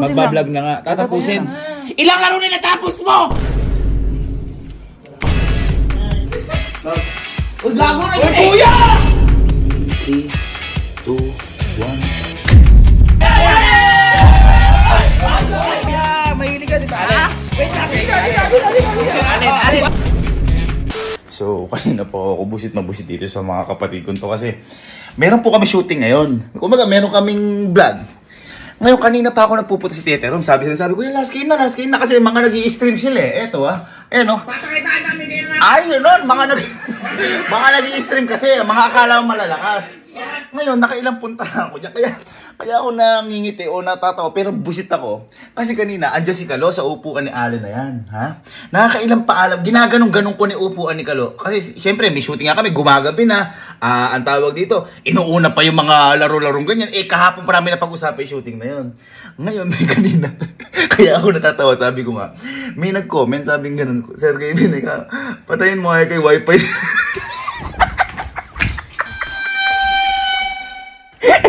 Magbablog na nga. Tatapusin. Ilang laro na natapos mo? Gago na yun Kuya! 3, 2, 1. Mahilig ka, di ba? So, kanina po ako busit na busit dito sa mga kapatid ko to kasi meron po kami shooting ngayon. Kumbaga, meron kaming vlog. Ngayon, kanina pa ako nagpupunta si Tete Rom. Sabi ko, last game na kasi mga nag-i-stream sila eh. Eto ayan o. Papakitaan namin kayo na. Ay, yun mga nag-i-stream kasi, mga akala mo malalakas. Ngayon, nakailang punta lang ako dyan. Kaya ako nangingiti o natatawa, pero busit ako. Kasi kanina, andyan si Kalo sa upuan ni Allen na yan. Ha? Nakakailang paalam, ginaganong-ganong ko ni upuan ni Kalo. Kasi, syempre, may shooting nga kami, gumagabi na. Ang tawag dito, inuuna pa yung mga laro-larong ganyan. Kahapon pa namin napag-usapan yung shooting na yun. Ngayon, may kanina. Kaya ako natatawa, sabi ko nga. May nag-comment, sabing ganun ko. Sir Kevin, patayin mo kay wifi.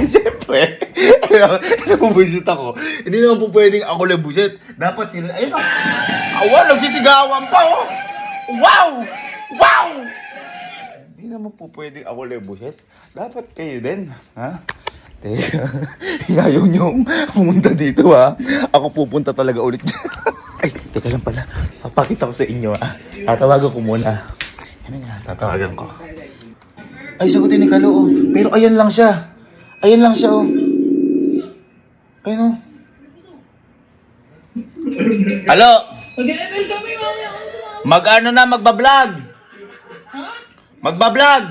Siyempre, nabubusit ako. Hindi naman po pwedeng ako nabusit. Dapat sila, ayun o. Nagsisigawan pa oh. Wow! Hindi naman po pwedeng ako nabusit. Dapat kayo din, ha? Teka, ngayon yung pumunta dito ha. Ako pupunta talaga ulit dyan. Ay, teka lang pala. Papakita ko sa inyo ha. Tatawagan ko muna. Yan nga, tatawagan ko. Ay, sagutin ni Kalo oh. Pero ayan lang siya. Oh. Ayun oh. Halo? Mag-ML kami mamaya. Mag-ano na, magbablog? Magbablog?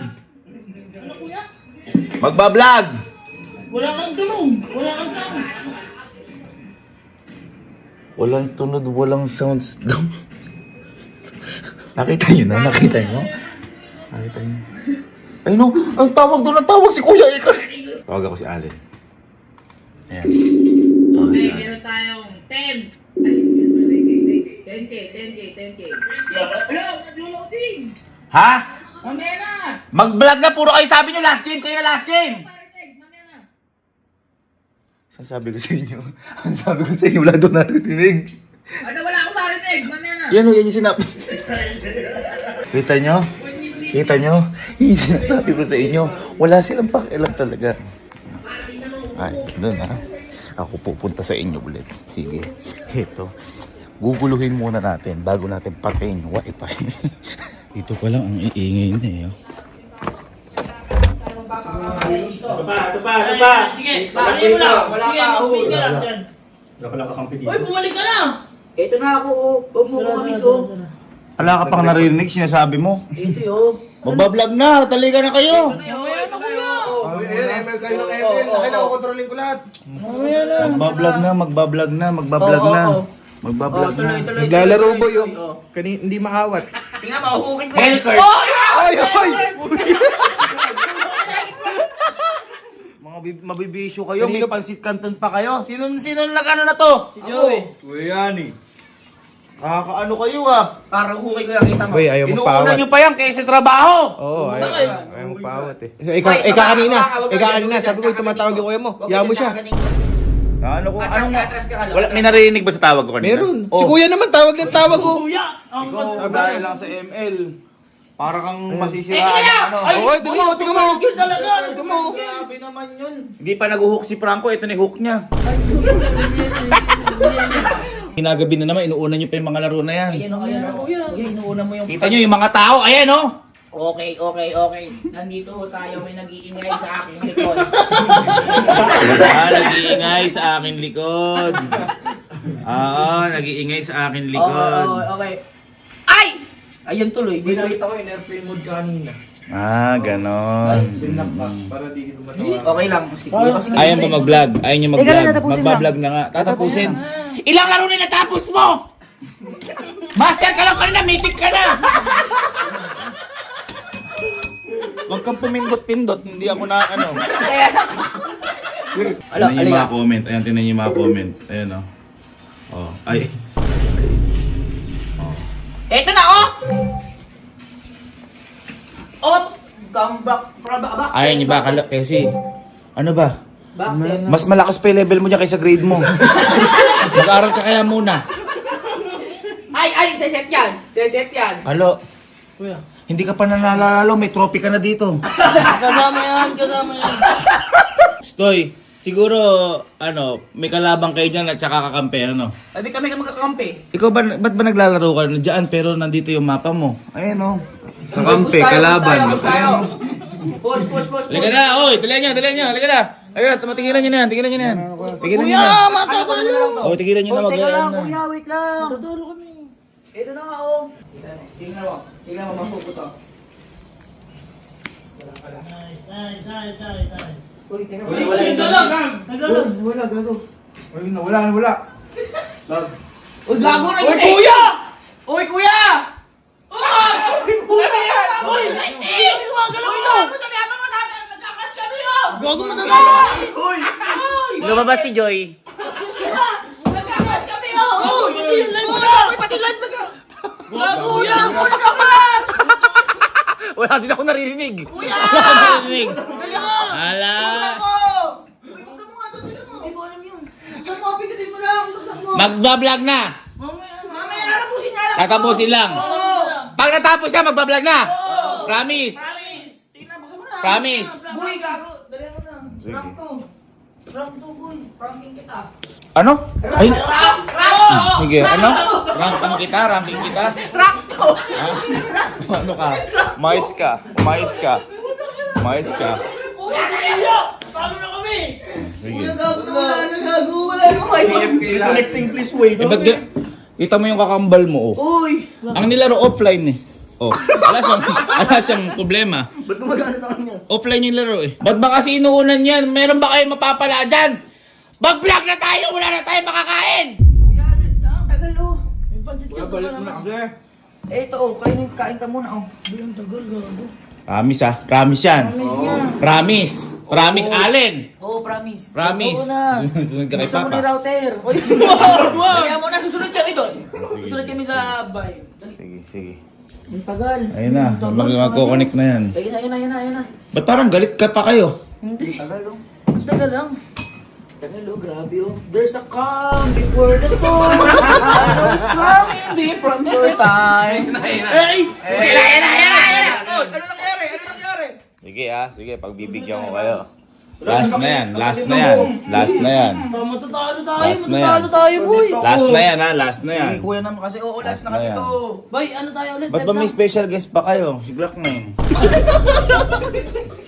Ano kuya? Magbablog? Wala kang tunog. Wala kang sound. Walang tunod, walang sounds daw. Nakita nyo na? Nakita nyo? Ay no, ang tawag si Kuya Iker. Tawag ako si Allen. Ayan. Tawag si Okay, Allen. meron tayong 10. 10K. Hello, nag-loading. Ha? Mamaya na. Mag-vlog na, puro kayo sabi nyo last game, kayo na last game. Mamaya na. Saan sabi ko sa inyo? Ang sabi ko sa inyo, wala doon narinig. Ano, wala akong marinig. Mamaya na. Yan o, yan yung sinabi. Kita nyo? Yung sinasabi ko sa inyo, wala silang pakialam talaga. Ay, doon ha. Ako pupunta sa inyo ulit. Sige, ito. Guguluhin muna natin bago natin patayin yung wifi. Dito pa lang ang iingay na eh. Ito pa. Sige, bakit mo na. Wala Sige, pa, mag-feed ka lang dyan. Wala ka lang kakampi dito. Uy, bumalik ka na. Ito na ako, huwag mo ko kamiso. Wala ka pang narinig, sinasabi mo. Ito yun. Magbablog na, taliga na kayo. Mamaya na kuya. ML kayo ng ML. Nakita ko, kontrolin ko lahat. Magbablog na. Magbablog na. Naglalaro ba yung hindi maawat? Tingnan mo, uhukin ko. Hellcurt! Ay! Mga mabibisyo kayo, may pansit canton pa kayo. Sino nag-ano na to? Kuya ni. Nakakaano kayo ah. Para uhukin ko yung kita mo. Uy, ayaw mo Inuuna paawat. nyo pa yan kaysa trabaho. Oo, ayaw mo paawat eh. Ikaw kanina, sabi ko tumatawag yung kuya mo. Yaw mo siya. Ano ko? Anong Atras ka. wala, may narinig ba sa tawag ko kanina? Meron. Oh. Si kuya naman tawag ng tawag ko. Ikaw, dahil lang sa ML. Para kang masisiraan ng ano. Oo, tingnan mo. Talaga. Grabe naman yun. Hindi pa nag-hook si Franco, ito na yung hook niya. Hinagabi na naman, inuuna nyo pa yung mga laro na yan. Ayan o, kuya. Kuya, inuuna mo yung... Kita nyo yung mga tao, ayan oh! Okay. Nandito ho tayo, may nag-iingay sa aking likod. Nag-iingay sa akin likod. Oo, nag-iingay sa akin likod. Okay. Ay! Ayun tuloy. Binakita ko in airplane mode kanina. Ganon. Binak pa, para di tumatawa. Okay lang. Si kuya kasi... Ayaw ba mag-vlog? Ayaw nyo mag-vlog? Magbablog na nga. Tatapusin. Ilang laro na natapos mo? Master ka lang kanina, mythic ka na! Huwag kang pumindot-pindot, hindi ako na ano. Tignan niyo yung mga comment. Ayan, tignan niyo yung mga comment. Ayan o. Oh. Ay. Eto na, oh! Oh! Comeback. Ayaw niyo ba? Kasi, ano ba? Backstage. Mas malakas pa yung level mo dyan kaysa grade mo. Mag-aaral ka kaya muna. Ay, seset yan. Seset yan. Alo. Kuya. Hindi ka pa nanlalalo, may trophy ka na dito. Kasama yan. Stoy, siguro, may kalabang kayo dyan at saka kakampi, ano? Sabi kami magkakampi. Ikaw ba, ba't ba naglalaro ka dyan pero nandito yung mapa mo? Ayan o. Kakampi, kalaban. Push. Halika na, oy, dalihan nyo, halika na. Halika na, tigilan nyo na yan. Tigilan nyo na. Oh, tigilan nyo na, Teka lang, mag-ayan na. kuya, wait lang. Matutulog kami. Ito na nga, oh. Tingnan mo, masuko to. Uy, tingnan mo. Wala, gago. Wala. Uy, gago na yun. Uy, kuya! Uy, hindi mo galaw ito! Nagkakas kami yun! Gago mo Uy! Lumabas si Joy. Nagkakas kami yun! Uy, pati live na ka! Gago na! Uy, nagkakas! Wala din ako naririnig. Kuya! Wala ako naririnig. Ala. Uy, buksan mo nga ito, tingnan mo. Hindi ko alam yun. Buksan mo, pindutin mo lang. Buksan mo. Magbablog na. Mamaya, natapusin na lang. Tatapusin lang. Oo. Pag natapos siya, magbablog na. Promise. Tingnan, buksan mo na. Promise. Boy, gago. Dali mo na. Prank to. Prank to, boy. Pranking kita. Ano? Ay, Prank sige, ano? Ranking kita. Prank to. Ano ka? Mais ka. Kuya, dali mo. Paano na kami? Sige. Gago na wala na gago. Wala na kayo. Connecting please wait. Eh, ba't kita mo yung kakambal mo, oh. Uy. Ang nilaro offline eh. Oh, wala siyang problema. Ba't gumagana sa kanya? Offline yung laro eh. Ba't ba kasi inuunan yan? Meron ba kayo mapapala dyan? Mag-vlog na tayo! Wala na tayo makakain! Kuya, ang tagal oh. May pansit ka pa naman. Eh, ito, oh. Kain ka muna, oh. Ang tagal, gago. Promise ah. Promise yan. Promise. Promise, Allen. Oo, promise. Promise. Oo na. Susunod ka kay Buksan mo na yung Papa. router. Kaya mo na, susunod kami doon. Susunod kami sa bahay. Sige. Ang tagal. Ayun na. Magkoconnect na yan. Ayun na. Ba't parang galit ka pa kayo? Hindi. Tagal oh. Ang tagal lang. Tagal oh, grabe oh. There's a calm before the storm. It's coming from your time. Ay! Ayun na. Oh, ano nangyari? Sige sige, pagbibigyan ko kayo. Last na yan. Matatalo Last na yan. tayo, boy. Last na yan ha. Last na yan. Kuya naman kasi, oo, last Last na na kasi yan. to. Boy, ano tayo ulit? Ba't ba may special guest pa kayo? Si Glock na yun.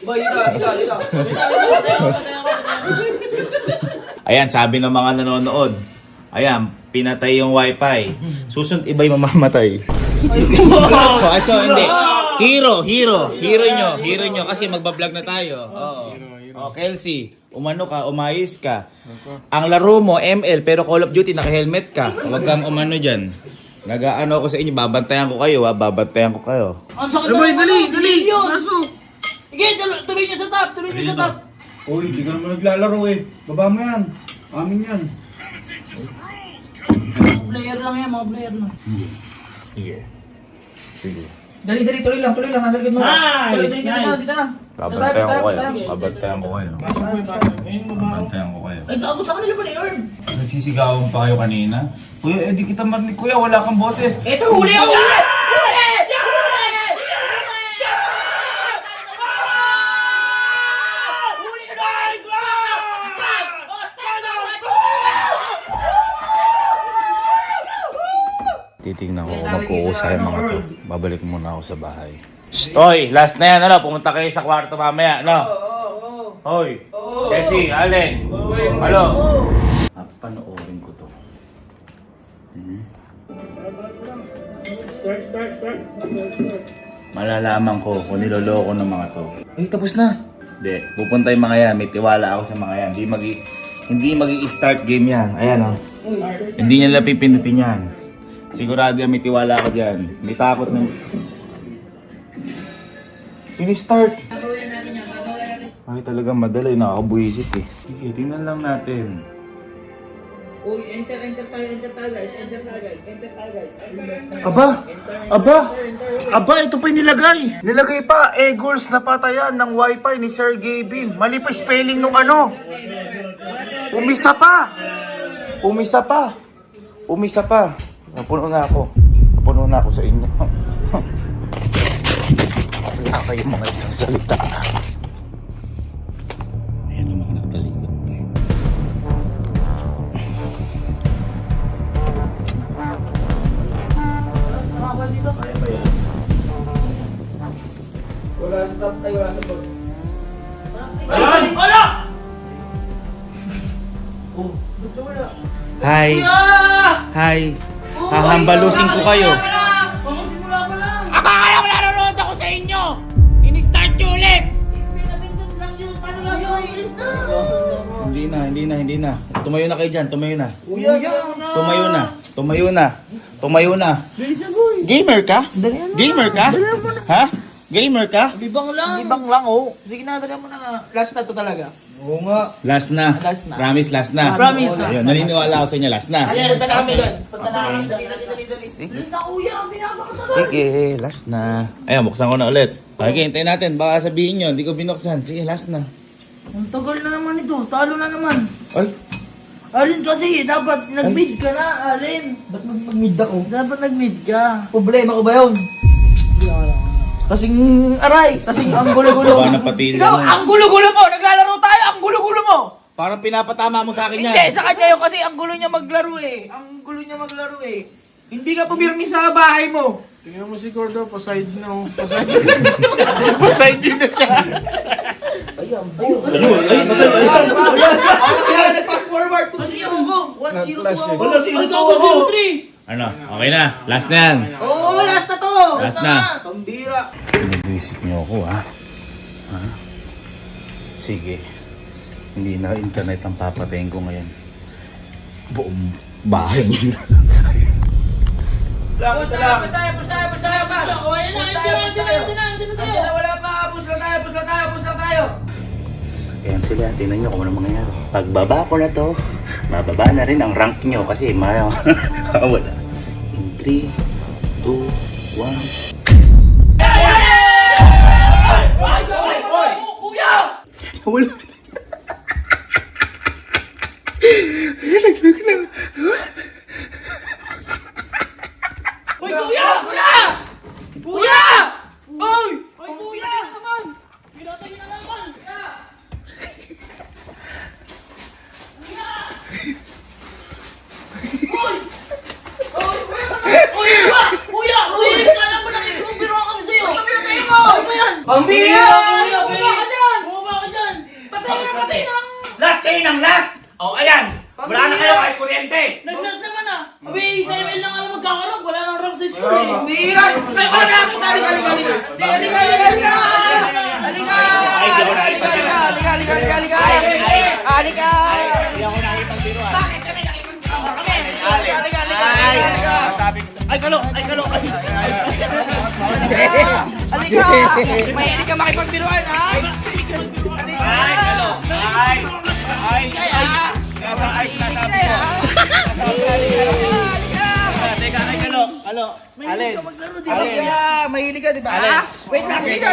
Boy, ito. Ayan, sabi ng mga nanonood. Ayan, pinatay yung wifi. Susunod iba yung mamamatay. Okay, so hindi. Hero nyo kasi magbablog na tayo. Oh, Kelsey, umayos ka. Ang laro mo, ML, pero Call of Duty, naka-helmet ka. Huwag kang umano dyan. Nag-ano ako sa inyo, babantayan ko kayo. Ang sakit na dali. Sige, tuloy nyo sa top. Uy, hindi ka naman naglalaro eh. Baba mo yan. Amin yan. Mga player lang. Sige. Dali, tuloy lang. Nasa mo. Nice. Dito na. Babantayan ko kayo. Ay, gago sa kanila pa ni Herb. Nagsisigawan pa kayo kanina. Kuya, di kita marinig. Kuya, wala kang boses. Ito, huli ako! Titignan ko kung magkukusa yung mga to. Babalik muna ako sa bahay. Stoy, last na yan, pumunta kayo sa kwarto mamaya, Hoy, Jesse, Allen, halo. Panoorin ko to. Malalaman ko kung niloloko ng mga to. Eh, tapos na. Hindi, pupunta yung mga yan. May tiwala ako sa mga yan. Hindi magi-start game yan. Ayan Hindi niya lang pipindutin yan. Sigurado yan, may tiwala ako dyan. May takot ng... Ini-start. Ay, talagang madali. Nakakabuisit eh. Sige, tingnan lang natin. Uy, enter tayo guys. Aba, ito pa yung nilagay. Nilagay pa, Eagles na patayan ng wifi ni Sir Gavin. Mali pa spelling nung ano. Umisa pa. Umisa pa. Umisa pa. Napuno na ako. Napuno na ako sa inyo. Wala kayong mga isang salita. Ayan ang mga nagtalikod. Mga dito, kaya ba yan? Wala sa top, ay wala sa bag. Ayun! Wala! Oh, ba't wala? Hi! Hi! Hahambalusin ko kayo. Pamagsimula pa lang! Akala mo nanonood ako sa inyo! In-start nyo ulit! Pinapindot lang yun, paano lang yun? Ilis na! Hindi na. Tumayo na kayo dyan, tumayo na. Kuya! Tumayo na. Gamer ka? Gamer ka? Ha? Gamer ka? Libang lang, oh. Sige na, dali mo na nga. Last na to talaga. Oo nga. Last na. Last na. Promise, last na. Promise. Ayun, naniniwala ako sa inyo, last na. Punta na kami doon. Punta na kami doon. Dali. Sige. Ilis na, kuya. Pinapakatagal. Sige, last na. Ayan, buksan ko na ulit. Okay, hintayin natin. Baka sabihin nyo, hindi ko binuksan. Sige, last na. Ang tagal na naman ito. Talo na naman. Ay, Alin kasi, dapat nag-mid ka na, Alin. Ba't mag-mid ako? Dapat nag-mid ka. Problema ko ba yun? Kasing aray, kasing ang gulo-gulo. baba na patilya Ikaw, mo. ang gulo-gulo mo! Naglalaro tayo, ang gulo-gulo mo! Parang pinapatama mo sa akin yan. Hindi, sa kanya yun kasi ang gulo niya maglaro eh. Ang gulo niya maglaro eh. Hindi ka pumirmi sa bahay mo. Tingnan mo si Gordo, pa-side na oh. Pa-side din na siya. Nag-fast forward. 2-0. 1-0 ako. Wala, Ay, ikaw 0-3. Ano? Okay na. Last na yan. Oo, last na to. Last na. Pambira. Nag-visit niyo ako, ha? Ha? Sige. Hindi na internet ang papatayin ko ngayon. Buong bahay niyo. Push tayo. O, ayan na, andyan na sa'yo. Wala pa, push lang tayo. Ayan sila, tingnan nyo kung ano mangyayari. Pagbaba ko na to, bababa na rin ang rank nyo kasi wala. In 3, 2, 1. Kuya! Wala. Hoy, kuya! Kuya! Hoy! Hoy, kuya! Naman! Pinatay na naman! Kuya! Hoy! Hoy, kuya! Kuya! Kuya! Kala mo nakikipiro kami sa'yo! Kami na tayo mo! Ano ba yan? Pambira! Bumaba ka dyan! Bumaba ka dyan! Patay ka na patay ng... Last kayo ng last! O, ayan. Wala na kayo kahit kuryente. Nag-last naman ah! Abay, sa ML lang alam magkakarog! Wala nang rank sa school eh! Pambira! Ay, wala na akin! Halika! Mahilig ka makipagbiruan, ha? Mahilig ka maglaro, di ba? Kaya, mahilig ka, di ba? Wait lang, halika.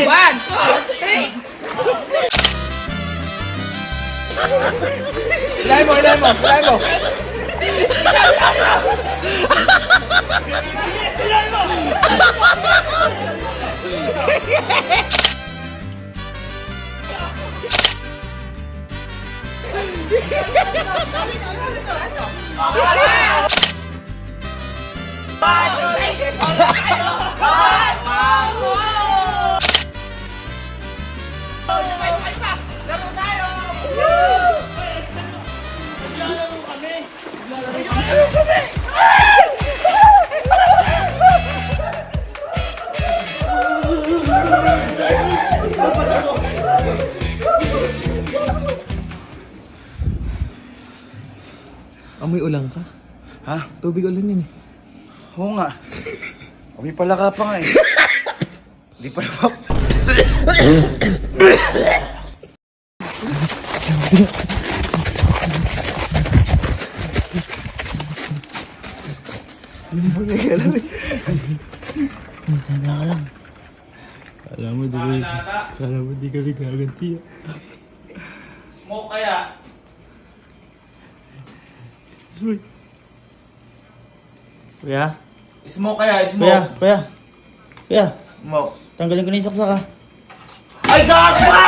One, two, three. Ilahin mo. Amoy ulang ka? Ha? Tubig ulan yun eh. Oo nga. May palaka pa nga eh. Di pa naman. Kala mo di kami gaganti. Smoke kaya. Kuya? Smoke kaya, Kuya? smoke. Kuya? Kuya? Smoke. Tanggalin ko na yung saksak ha. Ay, gago ka!